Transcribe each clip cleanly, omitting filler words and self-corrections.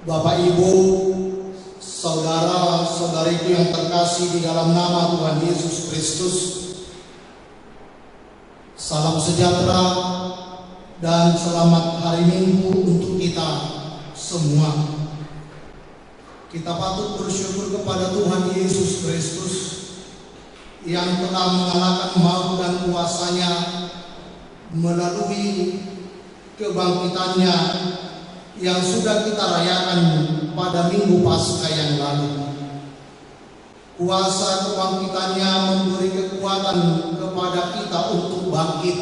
Bapak, Ibu, saudara-saudariku yang terkasih di dalam nama Tuhan Yesus Kristus, salam sejahtera dan selamat hari Minggu untuk kita semua. Kita patut bersyukur kepada Tuhan Yesus Kristus yang telah mengalahkan maut dan kuasanya melalui kebangkitannya yang sudah kita rayakan pada Minggu Paskah yang lalu. Kuasa kebangkitannya memberi kekuatan kepada kita untuk bangkit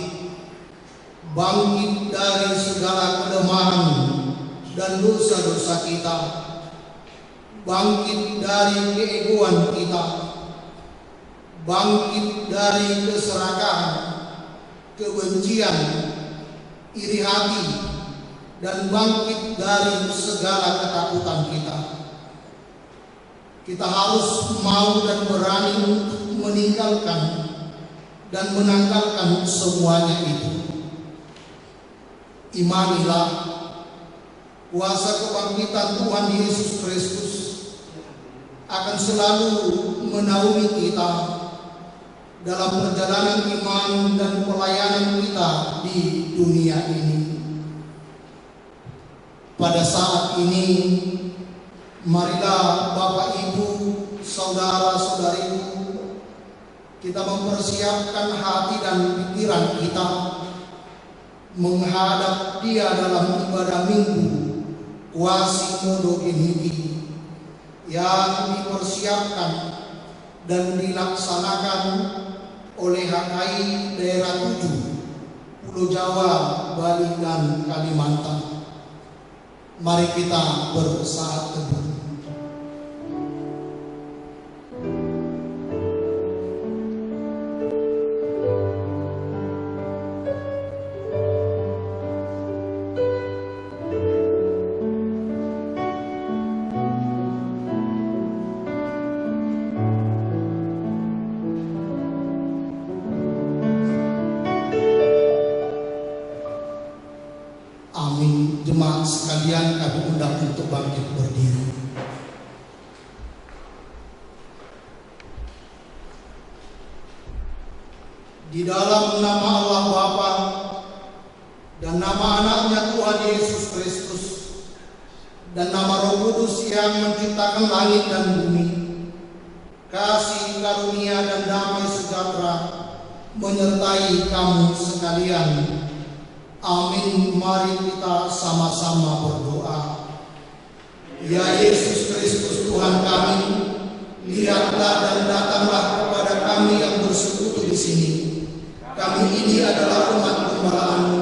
dari segala kelemahan dan dosa-dosa kita, bangkit dari keegoan kita, bangkit dari keserakahan, kebencian, iri hati, dan bangkit dari segala ketakutan kita. Kita harus mau dan berani untuk meninggalkan dan menanggalkan semuanya itu. Imanilah kuasa kebangkitan Tuhan Yesus Kristus akan selalu menaungi kita dalam perjalanan iman dan pelayanan kita di dunia ini. Pada saat ini, marilah Bapak, Ibu, saudara-saudariku, kita mempersiapkan hati dan pikiran kita menghadap Dia dalam ibadah Minggu Quasimodo Inhiti yang dipersiapkan dan dilaksanakan oleh HKI Daerah 7 Pulau Jawa, Bali, dan Kalimantan. Mari kita bersaat teduh. Amin. Jemaat sekalian, kami undang untuk bangkit berdiri. Di dalam nama Allah Bapa dan nama anaknya Tuhan Yesus Kristus dan nama Roh Kudus yang menciptakan langit dan bumi, kasih karunia dan damai sejahtera menyertai kamu sekalian. Amin. Mari kita sama-sama berdoa. Ya Yesus Kristus Tuhan kami, lihatlah dan datanglah kepada kami yang bersekutu di sini. Kami ini adalah umat gembala-Mu.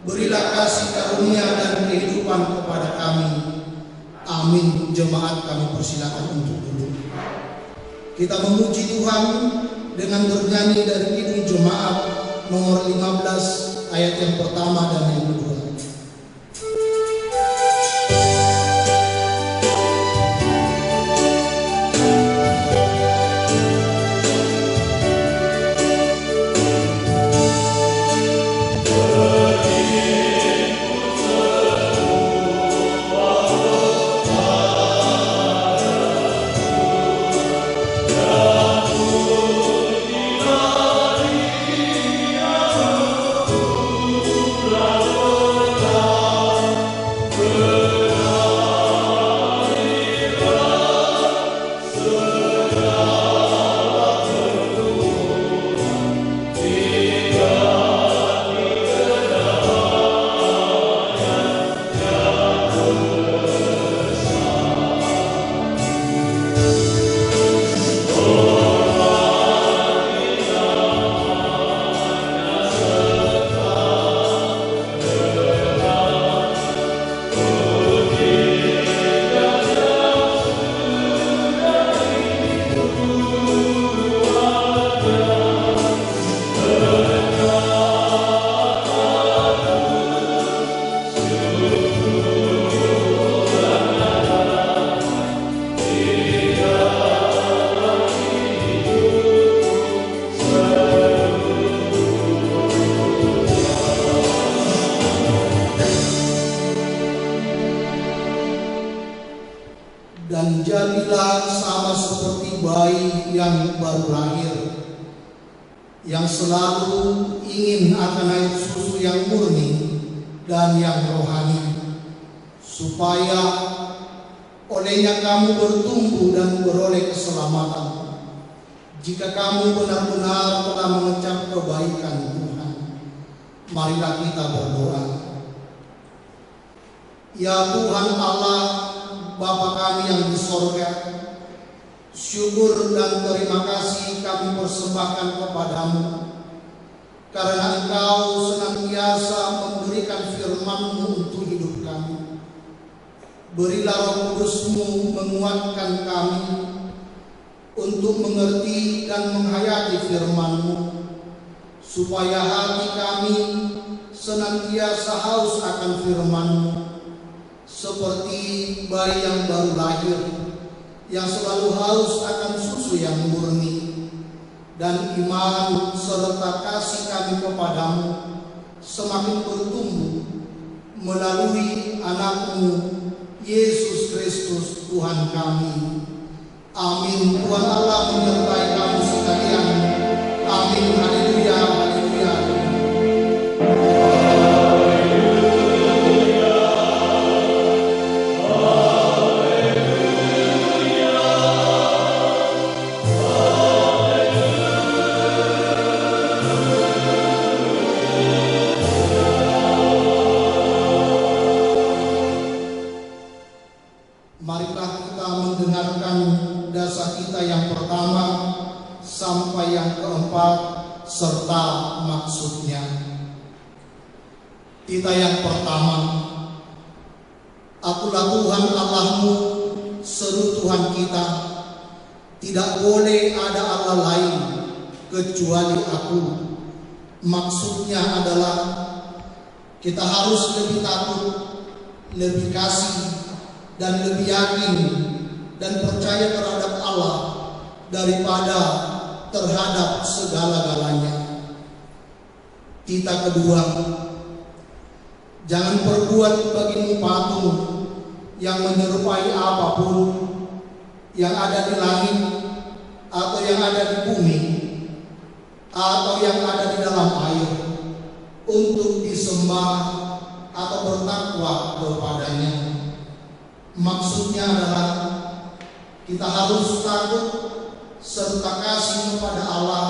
Berilah kasih karunia dan kehidupan kepada kami. Amin. Jemaat, kami persilakan untuk duduk. Kita memuji Tuhan dengan bernyanyi dari Kidung Jemaat nomor 15 ayat yang pertama dan yang kedua. Lord. Jadilah sama seperti bayi yang baru lahir, yang selalu ingin akan air susu yang murni dan yang rohani, supaya olehnya kamu bertumbuh dan beroleh keselamatan, jika kamu benar-benar telah mengecap kebaikan Tuhan. Marilah kita berdoa. Ya Tuhan Allah, Bapa kami yang di sorga, syukur dan terima kasih kami persembahkan kepadamu, karena Engkau senantiasa memberikan firman-Mu untuk hidup kami. Berilah Roh Kudus-Mu menguatkan kami untuk mengerti dan menghayati firman-Mu, supaya hati kami senantiasa haus akan firman-Mu, seperti bayi yang baru lahir, yang selalu haus akan susu yang murni. Dan iman serta kasih kami kepadamu semakin bertumbuh melalui anak-Mu, Yesus Kristus Tuhan kami. Amin. Tuhan Allah menyertai kamu sekalian. Amin. Haleluya, haleluya. Marilah kita mendengarkan dasar kita yang pertama sampai yang keempat serta maksudnya. Kita yang pertama, Akulah Tuhan Allahmu, seru Tuhan kita. Tidak boleh ada Allah lain kecuali Aku. Maksudnya adalah kita harus lebih takut, lebih kasih, dan lebih yakin dan percaya terhadap Allah daripada terhadap segala-galanya. Kita kedua, jangan perbuat bagimu patung yang menyerupai apapun yang ada di langit atau yang ada di bumi atau yang ada di dalam air, untuk disembah atau bertakwa kepadanya. Maksudnya adalah kita harus takut serta kasih kepada Allah.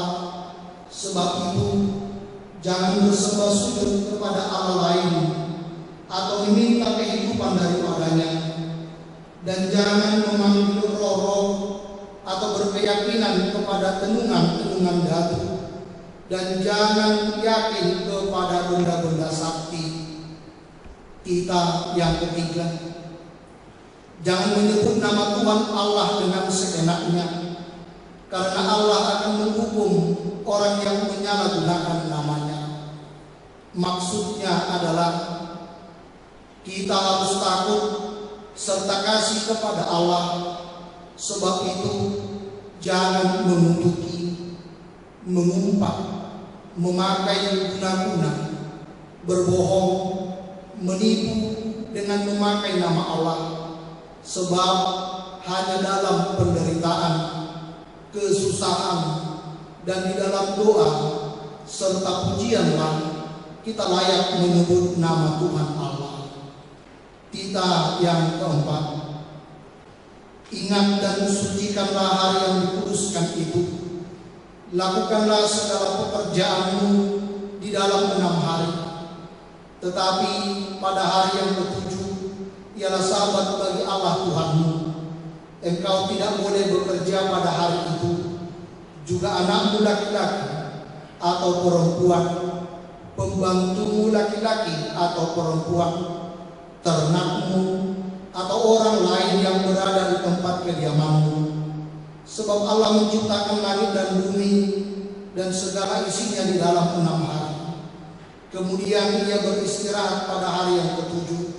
Sebab itu jangan bersembah sujud kepada Allah lain atau meminta kehidupan daripadanya, dan jangan memanggil roh-roh atau berkeyakinan kepada tenungan-tenungan datu, dan jangan yakin kepada benda-benda sakti. Kita yang ketiga, jangan menyebut nama Tuhan Allah dengan seenaknya, karena Allah akan menghukum orang yang menyalahgunakan namanya. Maksudnya adalah kita harus takut serta kasih kepada Allah. Sebab itu jangan mengutuki, mengumpat, memakai guna-guna, berbohong, menipu dengan memakai nama Allah. Sebab hanya dalam penderitaan, kesusahan, dan di dalam doa serta pujianlah kita layak menyebut nama Tuhan Allah. Kita yang keempat, ingat dan sucikanlah hari yang dikuduskan itu. Lakukanlah segala pekerjaanmu di dalam 6 hari. Tetapi pada hari yang ketujuh ialah Sabat bagi Allah Tuhanmu. Engkau tidak boleh bekerja pada hari itu, juga anakmu laki-laki atau perempuan, pembantumu laki-laki atau perempuan, ternakmu, atau orang lain yang berada di tempat kediamanmu. Sebab Allah menciptakan langit dan bumi dan segala isinya di dalam 6 hari. Kemudian Ia beristirahat pada hari yang ketujuh.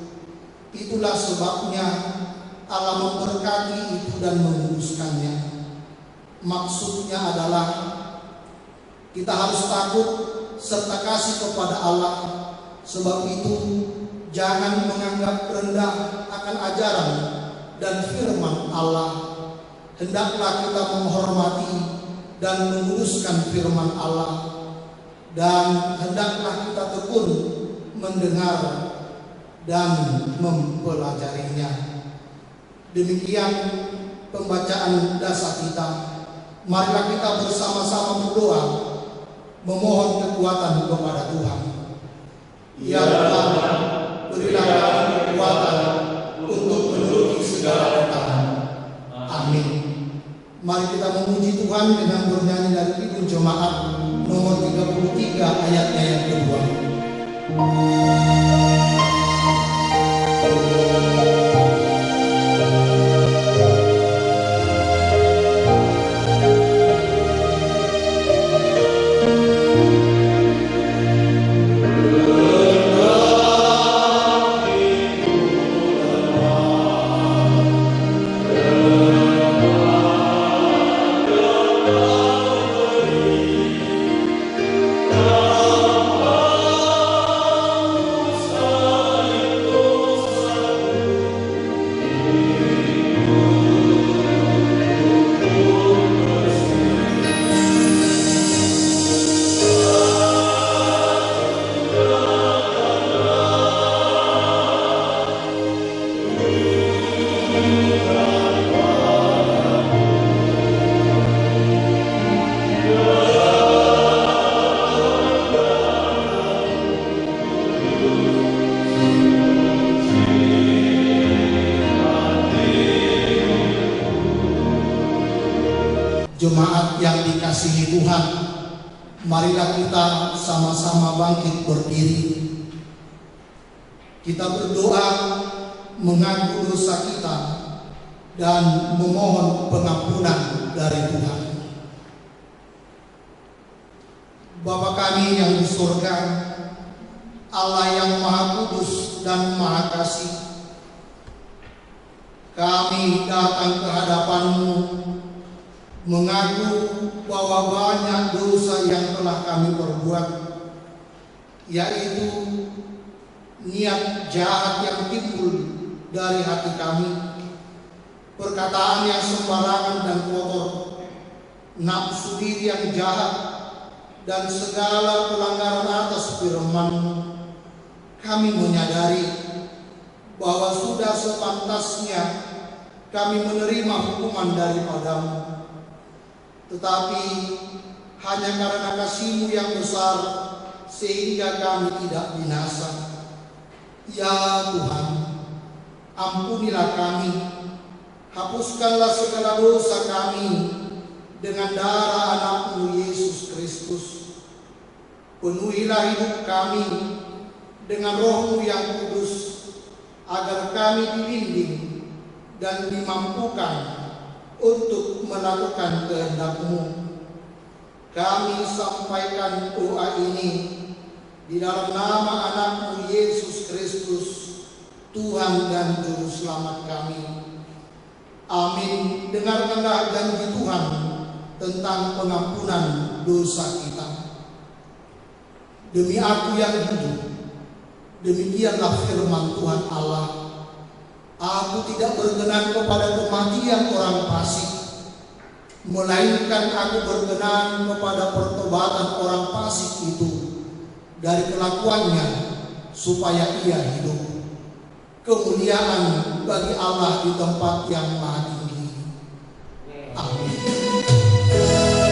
Itulah sebabnya Allah memberkati itu dan menguduskannya. Maksudnya adalah kita harus takut serta kasih kepada Allah. Sebab itu jangan menganggap rendah akan ajaran dan firman Allah hendaklah kita menghormati dan menguruskan firman Allah, dan hendaklah kita tekun mendengar dan mempelajarinya. Demikian pembacaan dasar kita. Marilah kita bersama-sama berdoa, memohon kekuatan kepada Tuhan. Ya Tuhan, berilah kami kekuatan untuk menuruti segala perkataan. Amin. Mari kita memuji Tuhan dengan bernyanyi dari Kidung Jemaat nomor 33 ayatnya yang kedua. Jemaat yang dikasihi Tuhan, marilah kita sama-sama bangkit berdiri. Kita berdoa mengaku dosa kita dan memohon pengampunan dari Tuhan. Bapa kami yang di surga, Allah yang Maha Kudus dan Maha Kasih, kami datang ke hadapan-Mu mengaku bahwa banyak dosa yang telah kami perbuat, yaitu niat jahat yang timbul dari hati kami, perkataan yang sembarangan dan kotor, nafsu diri yang jahat, dan segala pelanggaran atas firman-Mu. Kami menyadari bahwa sudah sepantasnya kami menerima hukuman daripada-Mu, tetapi hanya karena kasih-Mu yang besar sehingga kami tidak binasa. Ya Tuhan, ampunilah kami, hapuskanlah segala dosa kami dengan darah anak-Mu Yesus Kristus. Penuhilah hidup kami dengan Roh-Mu yang kudus, agar kami dibimbing dan dimampukan untuk melakukan kehendak-Mu. Kami sampaikan doa ini di dalam nama anak-Mu Yesus Kristus, Tuhan dan Juru Selamat kami. Amin. Dengarkanlah janji Tuhan tentang pengampunan dosa kita. Demi Aku yang hidup, demikianlah firman Tuhan Allah, Aku tidak berkenan kepada kematian orang fasik, melainkan Aku berkenan kepada pertobatan orang fasik itu dari kelakuannya, supaya ia hidup. Kemuliaan bagi Allah di tempat yang maha tinggi. Amin. Amin.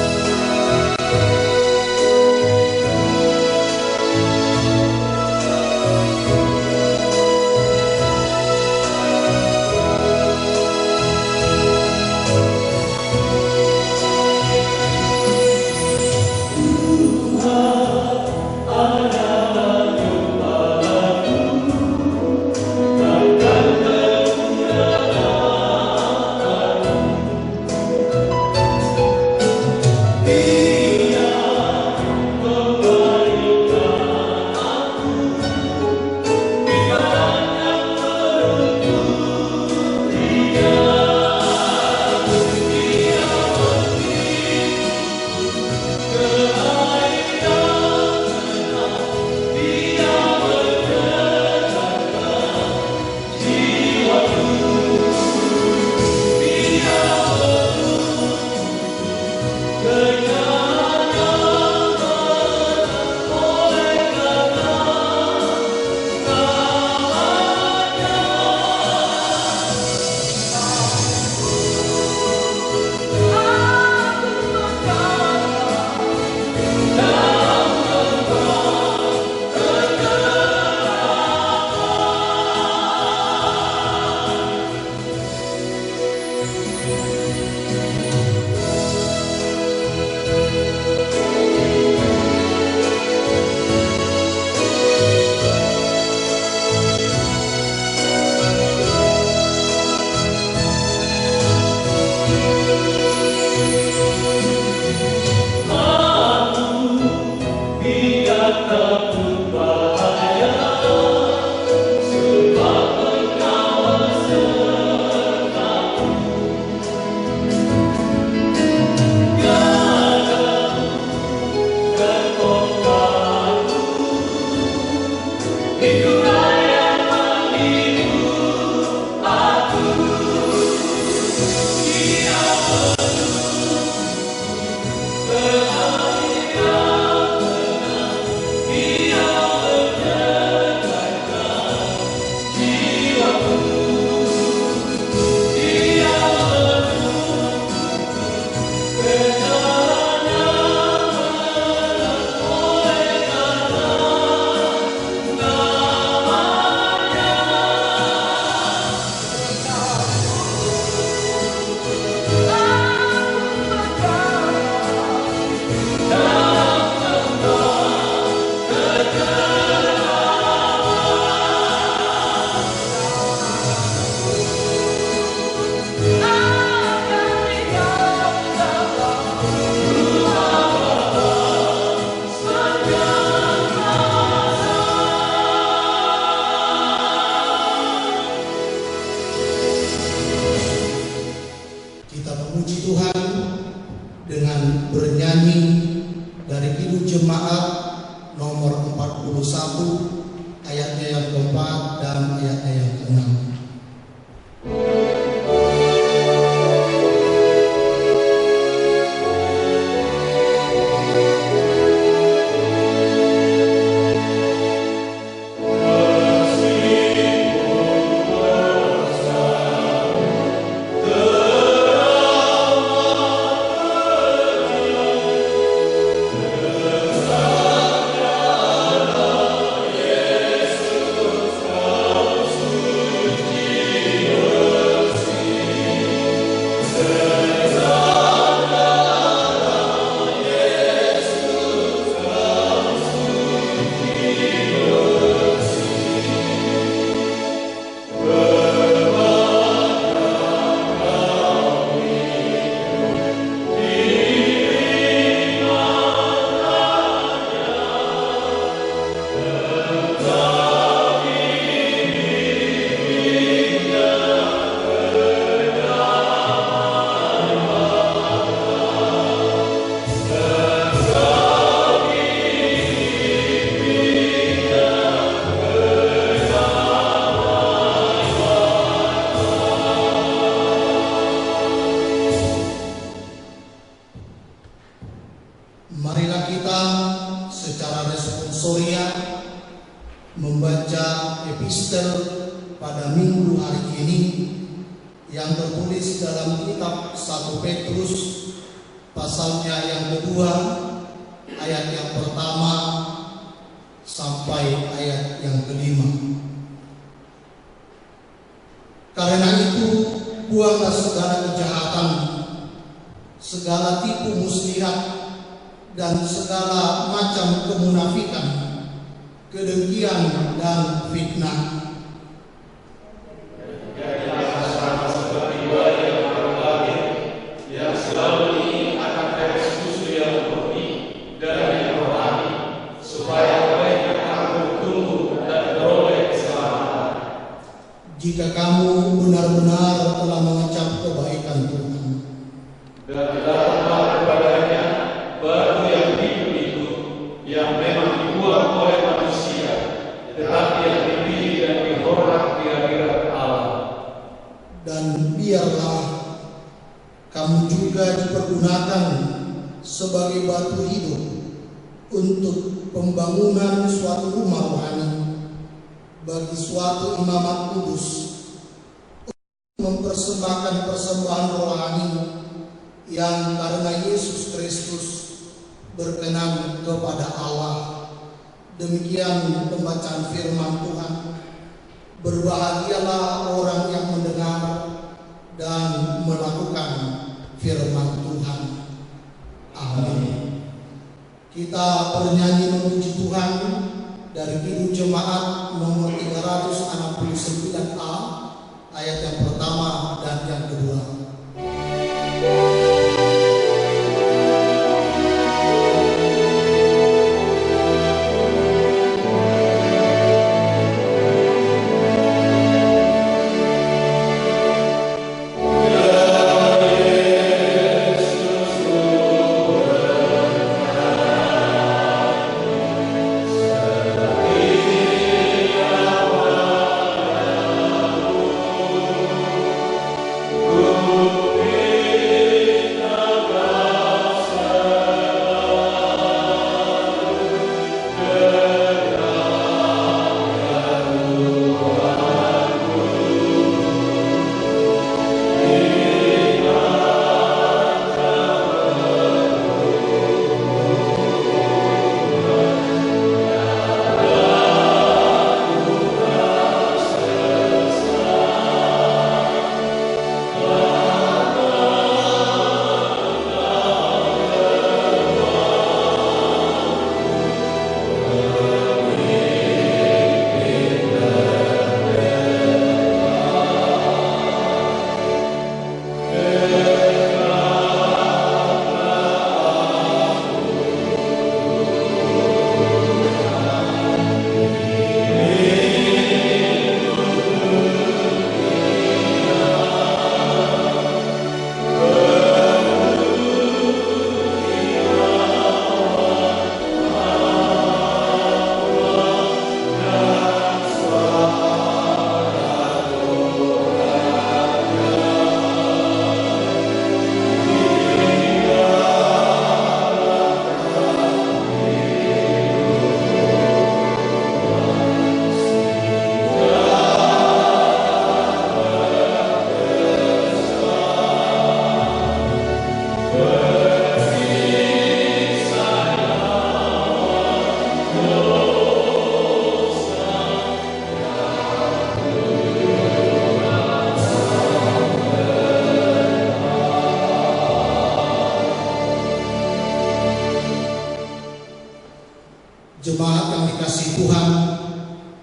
kasih Tuhan,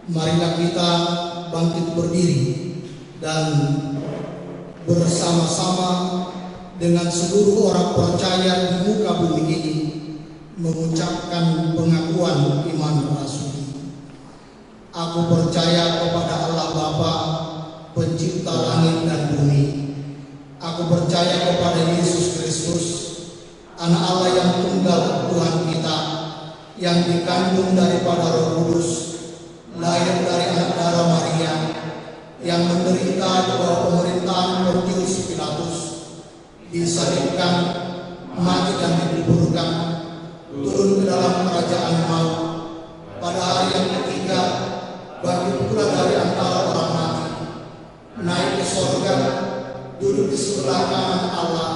marilah kita bangkit berdiri dan bersama-sama dengan seluruh orang percaya di muka bumi ini mengucapkan pengakuan iman rasuli. Aku percaya kepada Allah Bapa, pencipta langit dan bumi. Aku percaya kepada Yesus Kristus, Anak Allah yang tunggal Tuhan kita, yang dikandung daripada Roh Kudus, lahir dari anak darah Maria, yang menderita di bawah pemerintahan Pontius Pilatus, disalibkan, mati dan dikuburkan, turun ke dalam kerajaan maut, pada hari yang ketiga bangkit pula dari antara orang mati, naik ke sorga, duduk di sebelah kanan Allah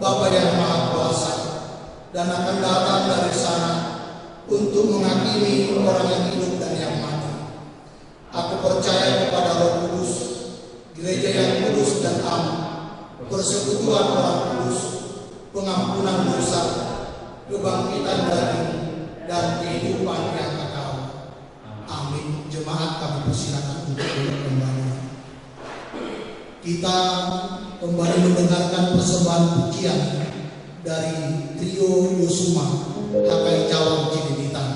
Bapa yang Maha Kuasa, dan akan datang dari sana untuk menghakimi orang yang hidup dan yang mati. Aku percaya kepada Roh Kudus, gereja yang kudus dan am, persekutuan orang kudus, pengampunan dosa, kebangkitan daging, dan kehidupan yang kekal. Amin. Jemaat, kami persilakan untuk duduk kembali. Kita kembali mendengarkan persembahan pujian dari trio Yosuma Hakai Cawang Cililitan.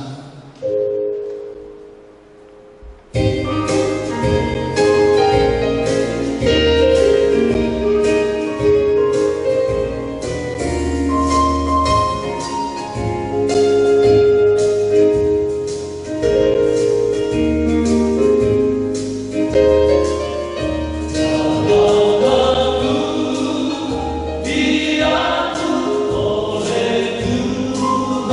Dia tu oleh Tuhan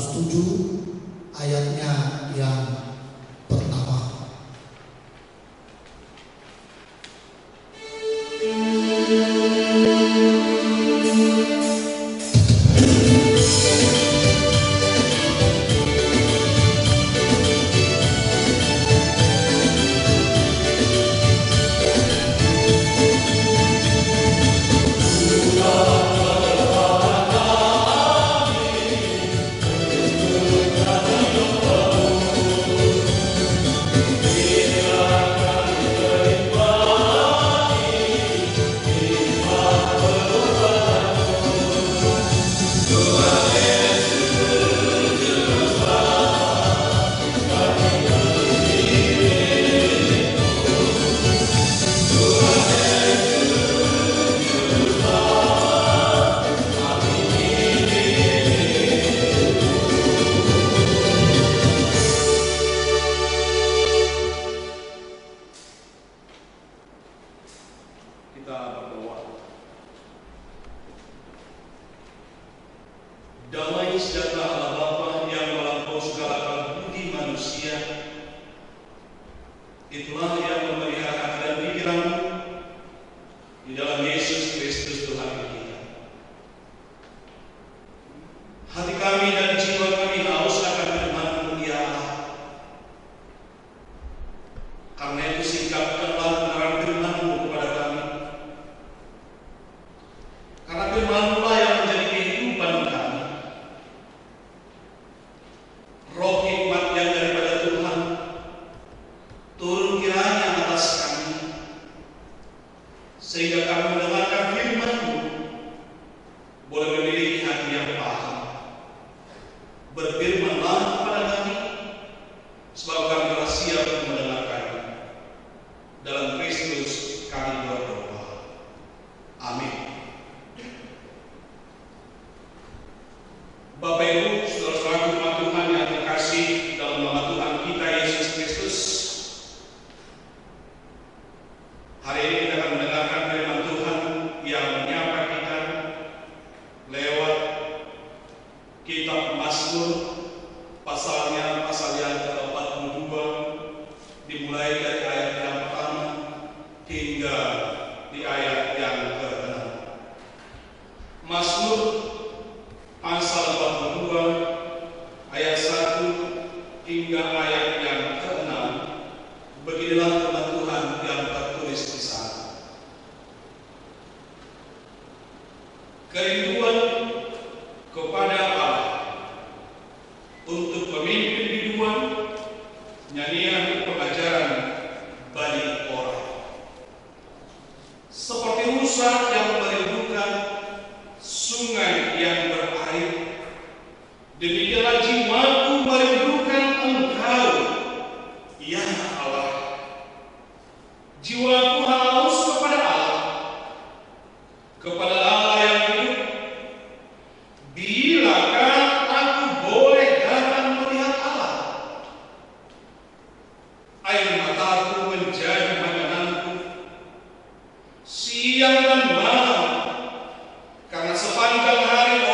407 ayatnya yang pertama. Damai sejahtera Allah Bapa yang melampaui segala akal budi manusia, itulah yang memelihara hati dan pikiranmu di dalam Yesus Kristus Tuhan kita. Hati kami dan jiwa kami haus akan firman-Mu ya Allah. Karena itu singkapkanlah kebenaran firman-Mu kepada kami. Karena firman-Mu lah yang menjadi kehidupan kami. Roh hikmat yang daripada Tuhan turun kiranya atas kami, sehingga kami mendengarkan firman-Mu boleh memiliki hati yang paham. Berfirmanlah kepada kami, sebab kami telah siap untuk mendengarkan. Dalam Kristus kami berdoa. Amin. Bapak Ibu, saudara-saudara umat Tuhan yang terkasih dalam nama Tuhan kita Yesus Kristus, hari ini kita akan mendengarkan firman Tuhan yang menyapa kita lewat kitab Mazmur, pasal yang ke-42, dimulai dari ayat yang pertama hingga di ayat yang ke-6. Mazmur pasal 42 ayat 1 hingga ayat yang ke-6. Beginilah firman Tuhan yang tertulis di sana. Kerinduan kepada Allah untuk pemimpin biduan, nyanyian pengajaran bagi orang. Seperti rusa yang merindukan sungai yang berair, demikianlah jiwaku merindukan Engkau, ya Allah. Jiwaku haus kepada Allah, kepada Allah yang hidup. Bilakah aku boleh datang melihat Allah? Air mataku menjadi makananku siang dan malam, karena sepanjang hari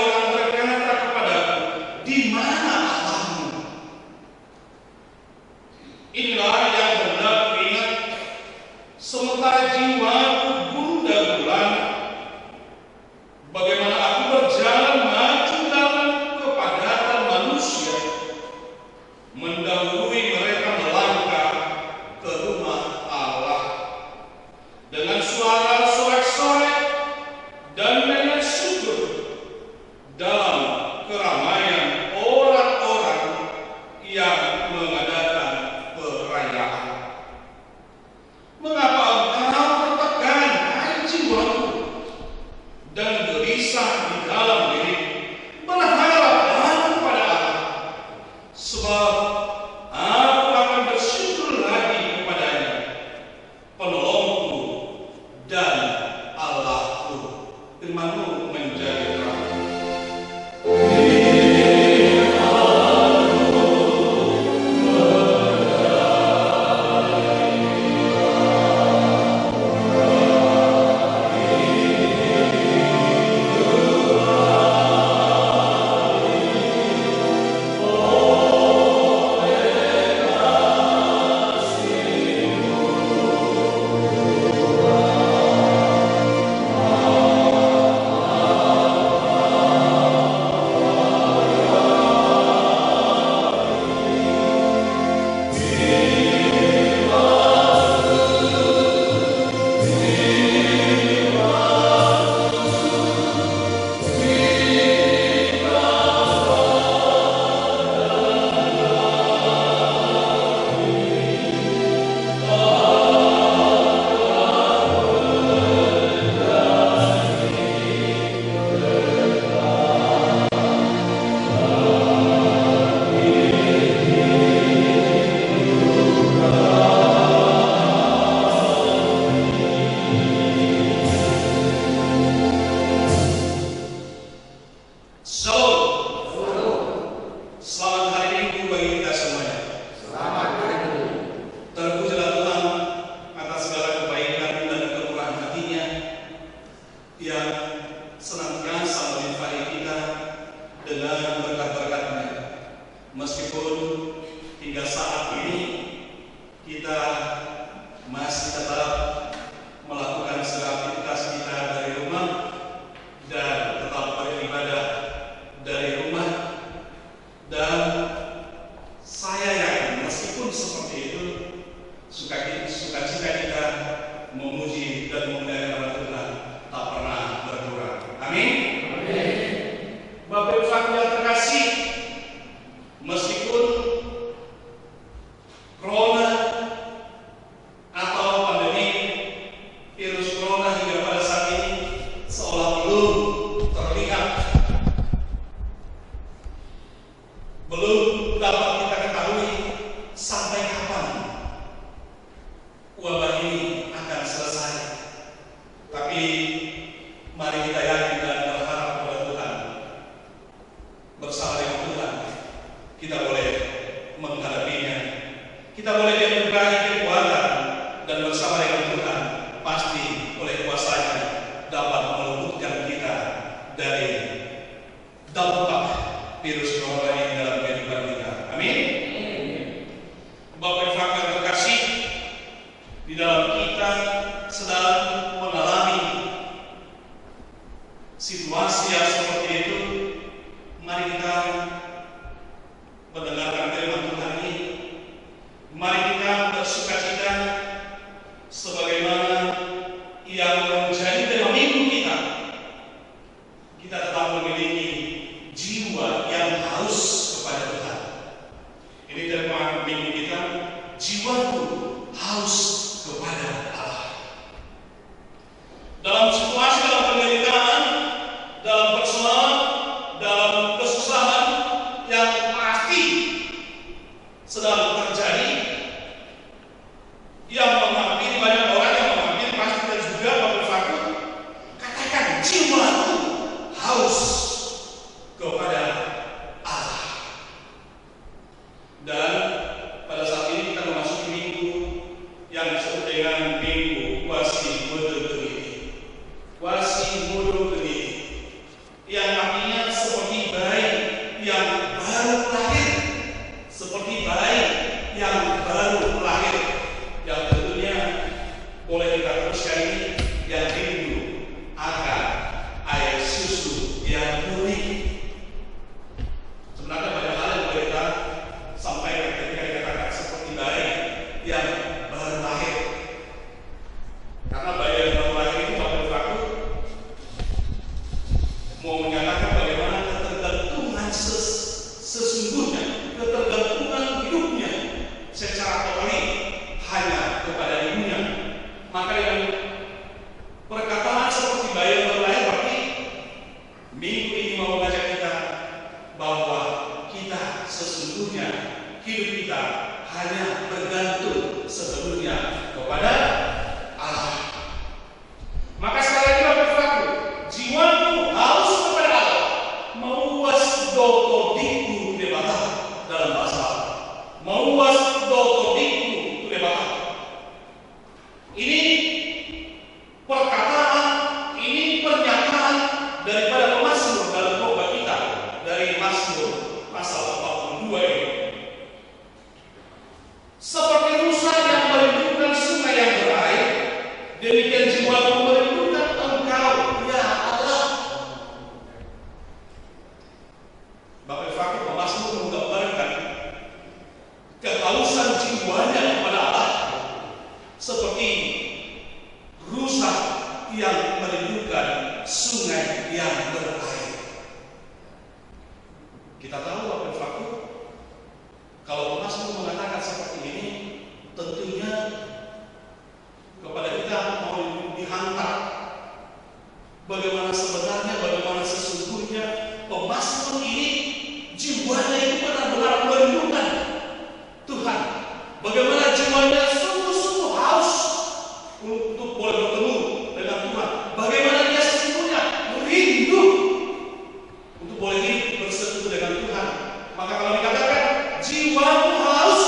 Shalom. Selamat hari Minggu bagi kita semuanya. Selamat hari Minggu. Terpujilah Tuhan atas segala kebaikan dan kemurahan hati-Nya yang senantiasa melimpahi kita dengan berkat-berkat-Nya. Meskipun hingga saat ini kita masih tetap melakukan segala aktivitas kita dari rumah dan tetap beribadah dari rumah, dan saya yakin meskipun seperti itu sukacita kita memuji dan memuliakan nama Tuhan tak pernah berkurang. Amin. Bapak Ibu Saudara yang terkasih, meskipun corona atau pandemi virus corona hingga pada saat ini seolah belum terlihat, belum dapat kita ketahui sampai kapan wabah ini akan selesai. Tapi mari kita yakin dan berharap kepada Tuhan. Bersama dengan Tuhan kita boleh menghadapinya. Kita boleh diberi kekuatan, dan bersama dengan Tuhan pasti oleh kuasa-Nya dapat meluputkan kita dari dampak virus corona ini dalam kehidupan kita. Amin. Bapak Ibu yang terkasih, di dalam kita sedang mengalami situasi yang seperti itu, mari kita mendengarkan firman Tuhan ini. Mari kita bersukacita sebagaimana yang menjadi tema minggu kita. Kita tetap memiliki jiwa yang haus kepada Tuhan. Ini tema minggu kita, jiwaku haus kepada Allah. Dalam situasi, dalam penderitaan, dalam persoalan, dalam kesusahan yang pasti sedang terjadi, yang menghampiri banyak orang, yang menghampiri pasti kita juga, Bapak Ibu, katakan jiwaku haus kepada Allah. Dan pada saat ini kita memasuki minggu yang disebut dengan minggu Wasi Mudo Geni. Wasi Mudo Geni, yang artinya seperti bayi yang baru lahir, seperti bayi yang baru lahir, yang tentunya boleh kita teruskan ini, yang rindu akan air susu yang murni. Sebenarnya banyak hal yang boleh kita sampaikan ketika dikatakan seperti bayi yang baru lahir. Karena bayi yang baru lahir itu Bapak Ibu mau menyatakan bagaimana ketergantungan sesungguhnya, ketergantungan hidupnya secara totali hanya kepada ibunya. Maka yang perkataan seperti bayi yang baru lahir berarti minggu ini mau mengajak kita bahwa kita sesungguhnya hidup kita hanya bergantung sepenuhnya kepada Allah. Maka sekali lagi Bapak Ibu, jiwaku haus kepada Allah, mauwas dotodiku debata dalam bahasa Arab. Mauwas dotodiku debata. Ini perkataan, ini pernyataan daripada pemazmur dalam khotbah kita dari Mazmur pasal 42 ini. Seperti rusa yang merindukan sungai yang berair, demikian jiwaku merindukan Engkau, ya Allah. Bapak Ibu, pemazmur menggambarkan kehausan jiwanya kepada Allah seperti rusa yang merindukan sungai yang berair. Kita tahu Bapak Ibu, kalau pemazmur mengatakan seperti ini, tentunya kepada kita mau dihantar bagaimana sebenarnya, bagaimana sesungguhnya pemazmur ini jiwanya itu benar-benar merindukan Tuhan. Bagaimana jiwanya sungguh-sungguh haus untuk boleh bertemu dengan Tuhan. Bagaimana dia sesungguhnya rindu untuk boleh Maka kalau dikatakan jiwamu haus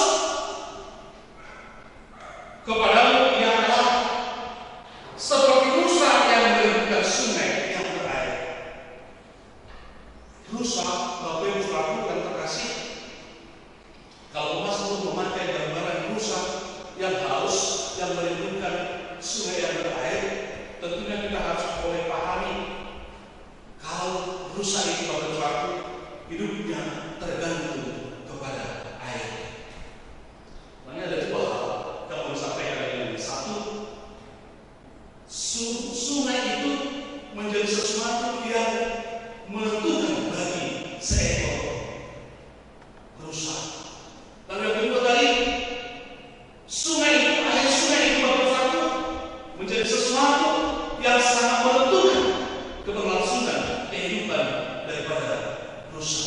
kepadamu, ia adalah seperti rusa yang merindukan sungai yang berair. Rusa, Bapak Ibu Saudaraku yang terkasih, kalau Mazmur memakai gambaran rusa yang haus, yang merindukan sungai yang berair, tentunya kita harus boleh pahami kalau rusa itu, Bapak Ibu Saudaraku, hidupnya tergantung kepada air. Makanya ada dua hal yang mau disampaikan ini. Satu, sungai itu menjadi sesuatu yang menentukan bagi seekor rusa. Lalu yang kedua tadi, sungai itu, air sungai itu, Bapak Ibu Saudaraku, menjadi sesuatu yang sangat menentukan keberlangsungan kehidupan daripada rusa.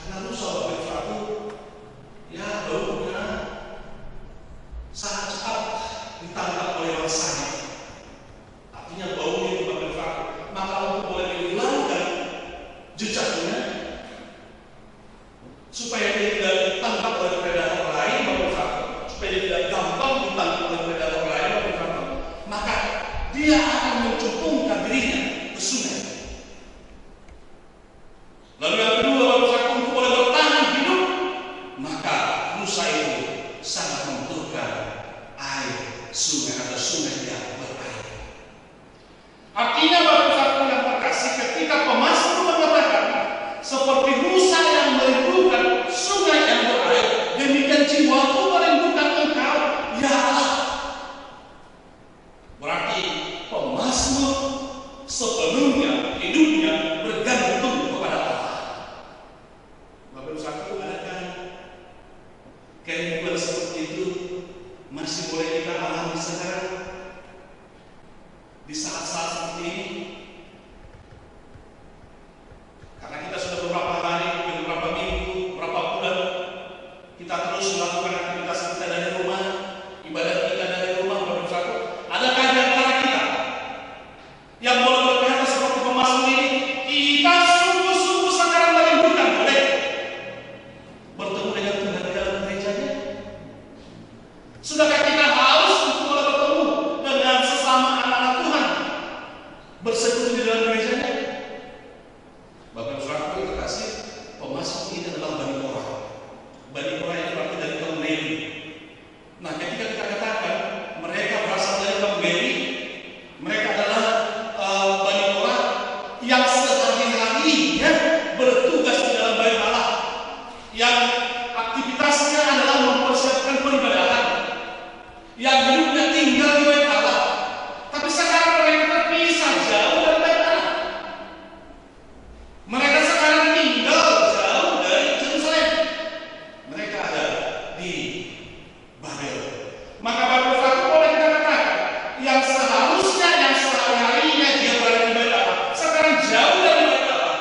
Karena rusa, Bapak Ibu Saudaraku, ya baunya sangat cepat ditangkap oleh mangsanya. Artinya baunya itu, Bapak Ibu Saudaraku, maka untuk boleh dihilangkan jejaknya supaya dia tidak ditangkap oleh predator lain, Bapak Ibu Saudaraku, supaya dia tidak gampang ditangkap oleh predator lain, Bapak Ibu Saudaraku, maka dia akan mencukupkan dirinya ke sungai. Lalu yang kedua, Bapak Ibu Saudaraku, untuk boleh bertahan hidup, maka rusa itu sangat membutuhkan air sungai atau sungai yang berair. Artinya, Bapak Ibu Saudaraku yang terkasih, ketika pemazmur mengatakan seperti rusa yang merindukan sungai yang berair, demikian jiwaku merindukan engkau, ya Allah. Berarti pemazmur sepenuhnya hidupnya bergantung kepada Allah. Bapak Ibu Saudaraku, adakah kehidupan seperti itu masih boleh kita alami sekarang di saat-saat seperti ini? Karena kita sudah beberapa hari, beberapa minggu, beberapa bulan kita terus melakukan aktivitas kita dari rumah, ibadah kita dari rumah, Bapak Ibu Saudaraku. Adakah di antara kita yang boleh berkata seperti pemazmur ini, kita sungguh-sungguh sekarang merindukan boleh bertemu dengan Tuhan di dalam gerejanya? Sudahkah kita haus untuk boleh bertemu dengan sesama anak-anak Tuhan, bersekutu di dalam gerejanya? Bapak Ibu Saudaraku yang terkasih, pemazmur ini adalah Bani Korah. Bani Korah itu berarti dari kaum Lewi. Nah, ketika kita katakan mereka berasal dari kaum Lewi, mereka adalah Bani Korah yang sehari-harinya bertugas di dalam bait Allah, yang aktivitasnya adalah mempersiapkan peribadahan, yang hidupnya tinggal di bait Allah. Tapi sekarang mereka terpisah jauh dari bait Allah. Mereka sekarang tinggal jauh dari Yerusalem. Mereka ada di Babel. Maka Bapak Ibu Saudaraku, boleh kita katakan yang seharusnya, yang sehari-harinya dia berada di bait Allah, sekarang jauh dari bait Allah.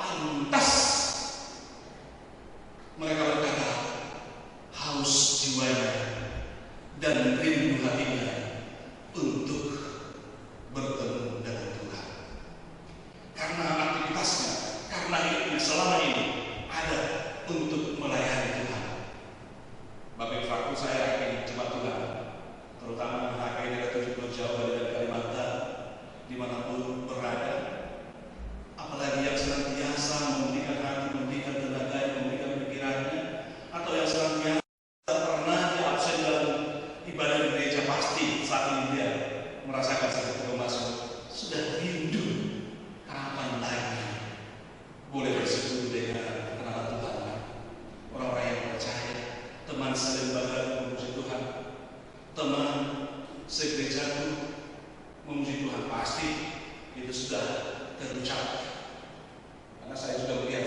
Lantas mereka berkata, haus jiwanya dan rindu hatinya untuk bertemu dengan Tuhan. Karena aktivitasnya, karena hidupnya selama ini ada untuk melayani Tuhan. Bapak Ibu Saudaraku, saya yakin jemaat Tuhan, terutama mereka yang dari 70 Jawa dan Kalimantan, dimanapun berada, apalagi yang senantiasa memberikan hati, memberikan tenaga, memberikan pikirannya, atau yang senantiasa pernah dia absen dalam ibadah di gereja, pasti saat ini dia merasakan seperti pemazmur, sudah rindu kapan lagi boleh bersekutu dengan anak Tuhan, orang-orang yang percaya, teman selembaga memuji Tuhan, teman segerejaku memuji Tuhan, pasti itu sudah terucap. Karena saya juga melihat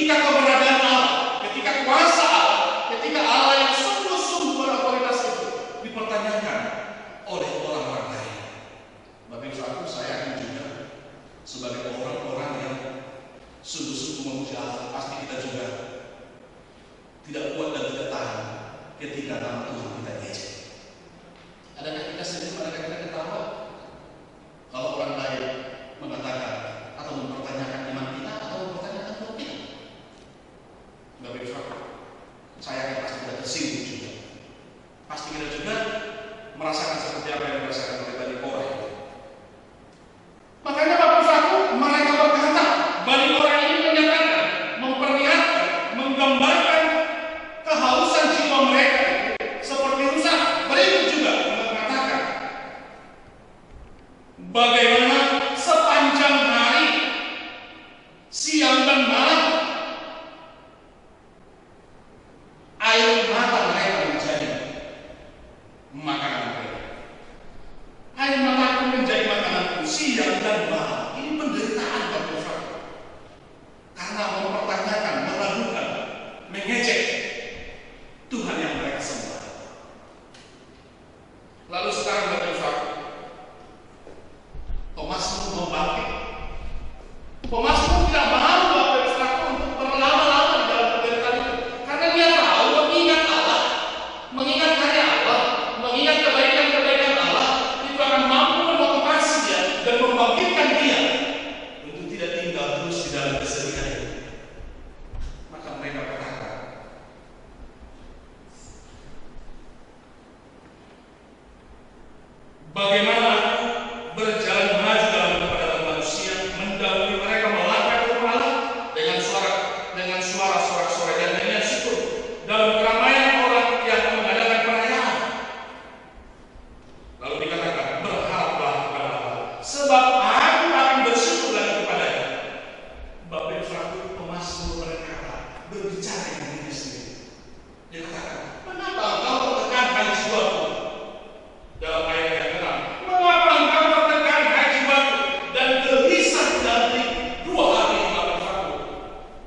ketika keberadaan Allah, ketika kuasa Allah, ketika Allah yang sungguh-sungguh berotoritas itu dipertanyakan oleh orang-orang lain. Bapak Ibu Saudara, saya akan juga sebagai orang-orang yang sungguh-sungguh memuji Allah, pasti kita juga tidak kuat dan tidak tahan ketika nama Tuhan kita diejek. Adakah kita sedih, adakah kita ketawa kalau orang lain mengatakan atau mempertanyakan iman kita atau mempertanyakan Tuhan kita? Bapak Ibu Saudara, saya akan pasti tidak tersinggung juga. Pasti kita juga merasakan seperti apa yang dirasakan oleh Bani Korah. Makanya Bapak Ibu Saudara, mereka berkata, Bani Korah ini menyatakan, memperlihatkan, menggambarkan kehausan jiwa mereka seperti rusa. Berikut juga mengatakan bagaimana sepanjang hari, siang dan malam, air mata mereka menjadi makanan mereka. Air mataku menjadi makananku siang dan malam. Ini penderitaan Bapak Ibu Saudara. Karena mempertanyakan, meragukan, mengejek Tuhan yang mereka sembah. Lalu sekarang Bapak Ibu Saudara, Pemasmur membangkit. Pemasmur tidak mau Bapak Ibu Saudara untuk berlama-lama di dalam penderitaan itu, karena dia tahu mengingat Allah, mengingat karya Allah, mengingat kebaikan-kebaikan Allah, itu akan mampu memotivasi dia dan membangkitkan dia untuk tidak tinggal terus di dalam kesedihan itu. Maka mereka berkata, bagaimana aku berjalan maju dalam kepadatan manusia, mendahului mereka melangkah ke rumah Allah dengan suara sorak-sorai dan nyanyian syukur dalam keramaian orang yang mengadakan perayaan. Lalu dikatakan, berharaplah kepada Allah, sebab aku akan bersyukur lagi kepadanya. Bapak Ibu Saudara, Pemasmur berkata, berbicara dengan diri sendiri. Dia katakan, mengapa engkau tertekan hai jiwaku? Dalam ayat yang ke-6, mengapa engkau tertekan hai jiwaku dan gelisah di dalam diriku? 2 hari Bapak Ibu Saudara,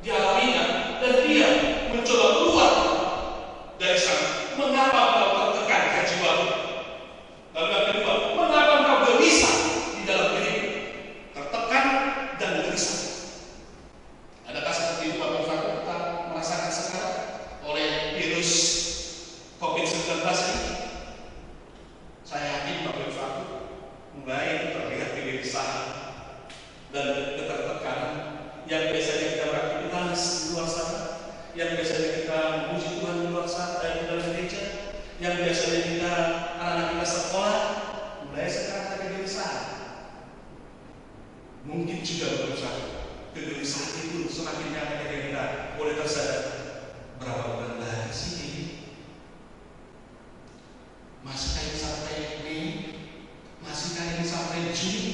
dia ingat dan dia mencoba keluar dari sana. Mengapa engkau tertekan hai jiwaku? Lalu yang kedua, mengapa engkau gelisah di dalam diriku? Tertekan dan gelisah. Adakah seperti itu Bapak Ibu Saudara kita merasakan sekarang oleh virus COVID-19 ini? Saya yakin Bapak Ibu Saudara mulai terlihat kegelisahan dan ketertekanan yang biasanya kita beraktivitas di luar sana, yang biasanya kita memuji Tuhan di luar sana, di dalam gereja, yang biasanya kita anak-anak kita sekolah, mulai sekarang ada kegelisahan. Mungkin juga Bapak Ibu Saudara, kegelisahan itu semakin nyata ketika kita boleh tersadar. Berapa bulan lagi sih ini? Masihkah ini sampai Mei? Masihkah ini sampai Juni?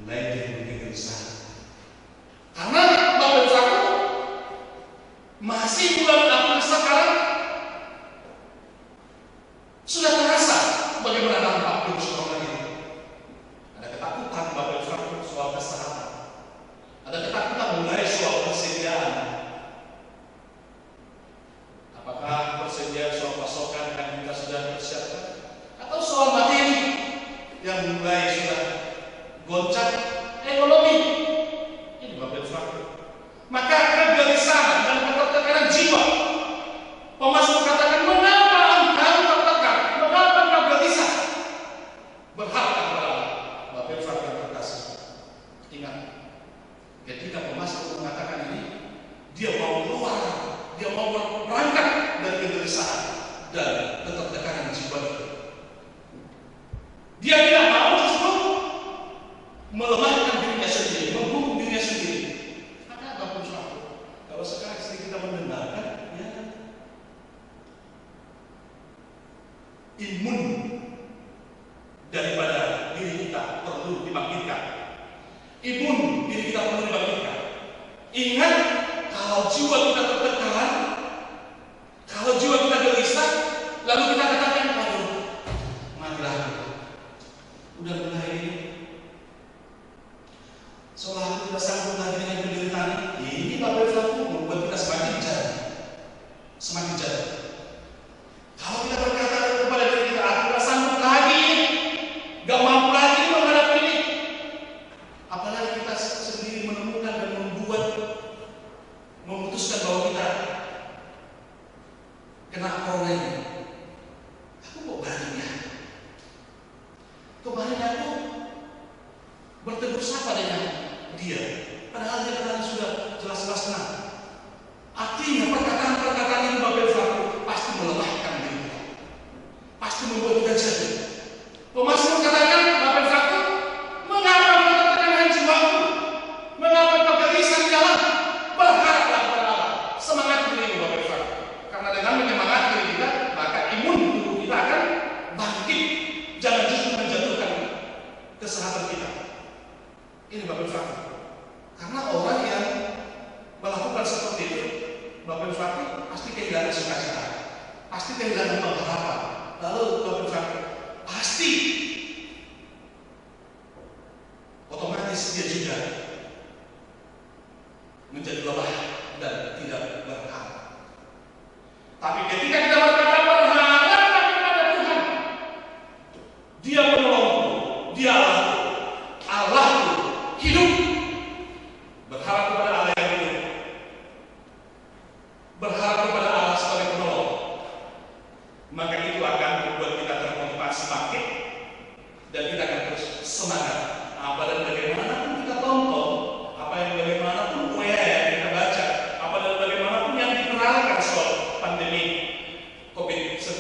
Mulai dari kegelisahan. Karena Bapak Ibu Saudara, masih bulan April sekarang sudah terasa bagaimana dampak virus corona ini. Ada ketakutan Bapak Ibu Saudara soal kesehatan. Ada ketakutan mulai soal persediaan. Apakah persediaan soal pasokan yang kita sudah persiapkan, atau soal materi yang mulai sudah goncang ekonomi? Ini Bapak Ibu Saudara. Maka kegelisahan dan ketertekanan jiwa. Pemasmur katakan, mengapa engkau tertekan? Mengapa engkau gelisah? Berharap kepada Allah. Bapak Ibu Saudara yang terkasih, ingat, ketika Pemasmur mengatakan ini, dia mau keluar, dia mau berangkat dari kegelisahan dan ketertekanan jiwa itu. Dia tidak mau justru melemahkan dirinya sendiri, menghukum dirinya sendiri. Maka Bapak Ibu Saudara, kalau sekarang sering kita mendengarkan, ya, imun daripada diri kita perlu dibangkitkan. Imun diri kita perlu dibangkitkan. Ingat, kalau jiwa kita tertekan, kalau jiwa kita gelisah, lalu kita katakan, aduh, marilah, udah mulai seolah tidak sanggup lagi dengan penderitaan ini. Bapak Ibu Saudara membuat Padahal dia tadi sudah jelas-jelas tenang. Artinya perkataan-perkataan itu Bapak Ibu pasti melemahkan diri kita, pasti membuat kita jatuh. Pemasmur katakan, Bapak Ibu, mengapa kau tertekan jiwaku? Mengapa kau gelisah di jalan? Berharaplah kepada Allah. Semangat diri Bapak Ibu. Karena dengan menyemangati diri kita, maka imun tubuh kita akan bangkit. Jangan justru menjatuhkan kesehatan kita. Ini Bapak Ibu. Karena orang yang melakukan seperti itu, Bapak Ibu pasti kehilangan sukacita, pasti kehilangan pengharapan. Lalu Bapak Ibu pasti otomatis dia juga menjadi lelah dan tidak berharap. Tapi ketika kita berkata berharap kepada Tuhan, Dia menolongku, Dia Allahku, hidup. Berharap kepada Allah yang hidup, berharap kepada Allah sebagai penolong, maka itu akan membuat kita termotivasi bangkit dan kita akan terus semangat. Apa dan bagaimanapun kita tonton, apa yang bagaimanapun yang kita baca, apa dan bagaimanapun yang dikenalkan soal pandemi COVID-19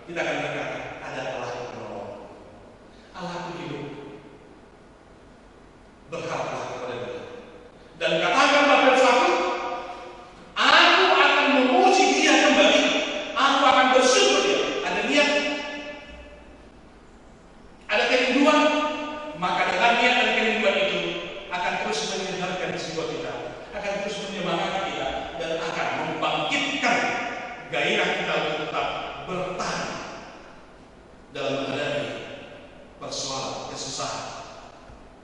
kita akan berkata, ada Allah yang menolong, Allah itu hidup. Berharaplah kepada Dia dan katakan Bapak Ibu, aku akan memuji Dia kembali, aku akan bersyukur Dia. Ada niat, ada kerinduan, maka dengan niat dan kerinduan itu akan terus menyegarkan jiwa kita, akan terus menyemangati kita, dan akan membangkitkan gairah kita untuk tetap bertahan dalam menghadapi persoalan, kesusahan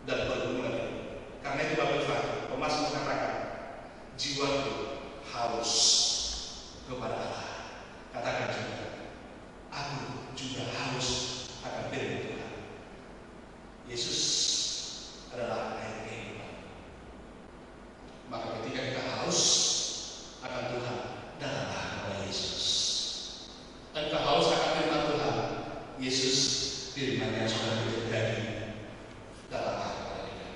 dan pergumulan. Karena itu Bapak Ibu, pemazmur katakan, jiwaku haus kepada Allah. Katakan juga, aku juga haus akan firman Tuhan. Yesus adalah air kehidupan. Maka ketika kita haus akan Tuhan, datanglah kepada Yesus. Engkau haus akan firman Tuhan, Yesus firman-Nya sudah menjadi datanglah kepada Dia.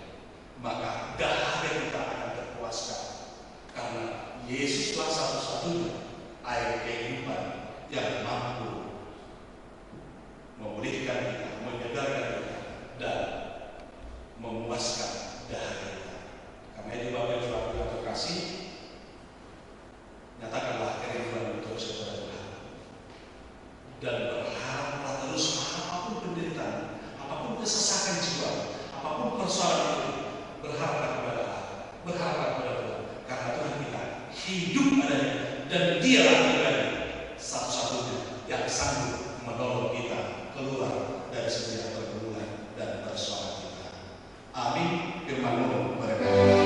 Maka dahaga kita akan terpuaskan karena Yesuslah satu-satunya air kehidupan yang mampu memulihkan kita, menyegarkan kita, dan memuaskan dahaga kita. Karena itu Bapak Ibu yang terkasih, nyatakanlah kerinduan untuk saudara Tuhan dan berharaplah terus apapun penderitaan, apapun kesesakan jiwa, apapun persoalan itu, berharaplah kepada Allah, berharaplah kepada Tuhan, karena Tuhan kita hidup adanya dan Dialah pribadi satu-satunya yang sanggup menolong kita keluar dari setiap pergumulan dan persoalan kita. Amin. Firman-Mu berkata.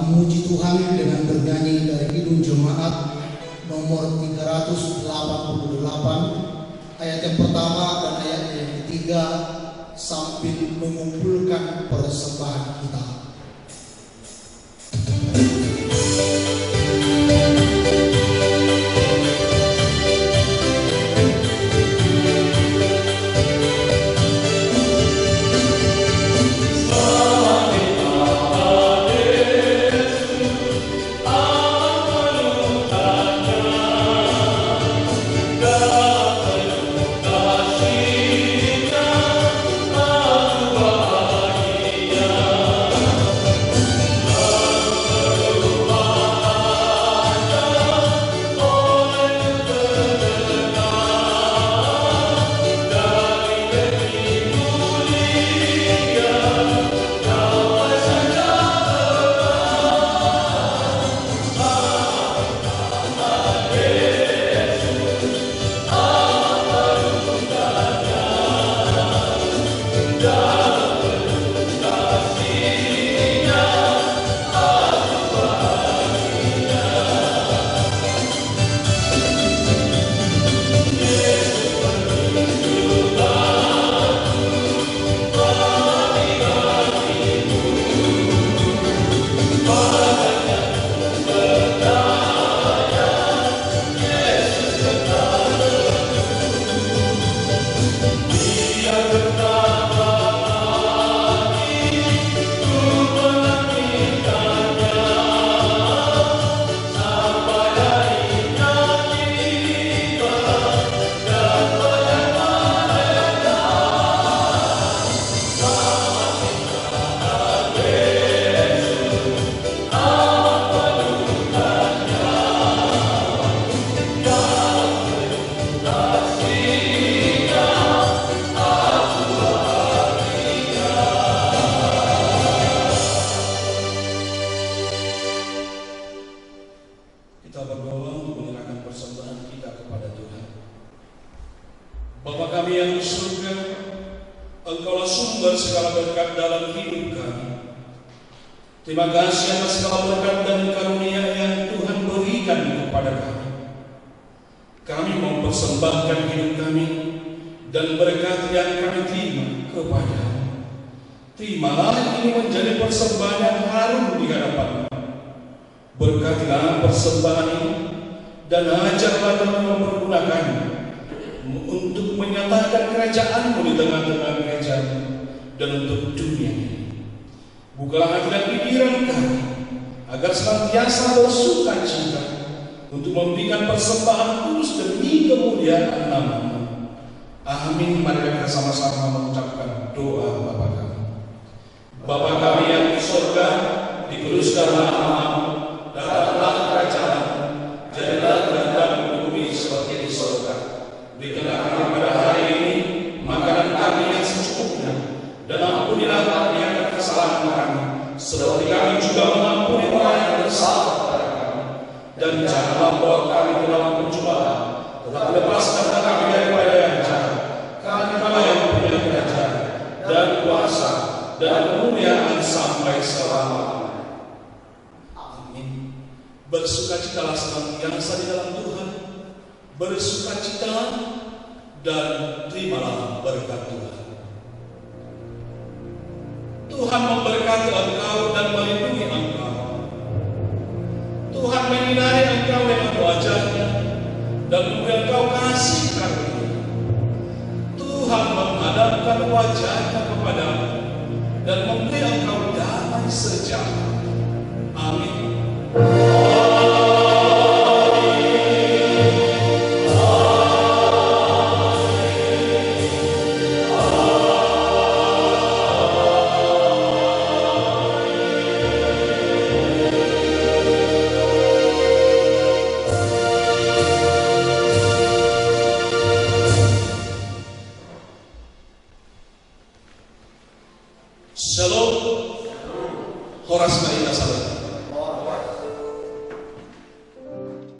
memuji Tuhan dengan bernyanyi dari Kidung Jemaat nomor 388 ayat yang pertama dan ayat yang ketiga sambil mengumpulkan persembahan kita. Kita berdoa untuk menyerahkan persembahan kita kepada Tuhan. Bapa kami yang di surga, Engkaulah sumber segala berkat dalam hidup kami. Terima kasih atas segala berkat dan karunia yang Tuhan berikan kepada kami. Kami mempersembahkan hidup kami dan berkat yang kami terima kepada-Mu. Terimalah ini menjadi persembahan yang harum di hadapan-Mu. Berkatilah persembahan ini dan ajarlah kami mempergunakannya untuk menyatakan kerajaan-Mu di tengah-tengah gereja-Mu dan untuk dunia ini. Bukalah hati dan pikiran kami agar senantiasa bersuka cita untuk memberikan persembahan kudus demi kemuliaan nama-Mu. Amin. Mari kita sama-sama mengucapkan doa Bapa kami. Bapa kami yang di surga, dikuduskanlah nama-Mu. Datanglah kerajaan-Mu, jadilah kehendak-Mu di bumi seperti di surga. Berikanlah kami pada hari ini makanan kami yang secukupnya, dan ampunilah kami akan kesalahan kami, seperti kami juga mengampuni orang yang bersalah kepada kami. Dan janganlah bawa kami ke dalam pencobaan, tetapi lepaskanlah kami daripada yang jahat. Karena Engkau yang punya kerajaan dan kuasa dan kemuliaan sampai selama-lamanya. Bersukacitalah senantiasa di dalam Tuhan, bersukacitalah dan terimalah berkat Tuhan. Tuhan memberkati engkau dan melindungi engkau. Tuhan menyinari engkau dengan wajah-Nya dan memberi engkau kasih karunia. Tuhan menghadapkan wajah-Nya kepadamu dan memberi engkau damai sejahtera. Amin. Shalom. Horas Marita Salam.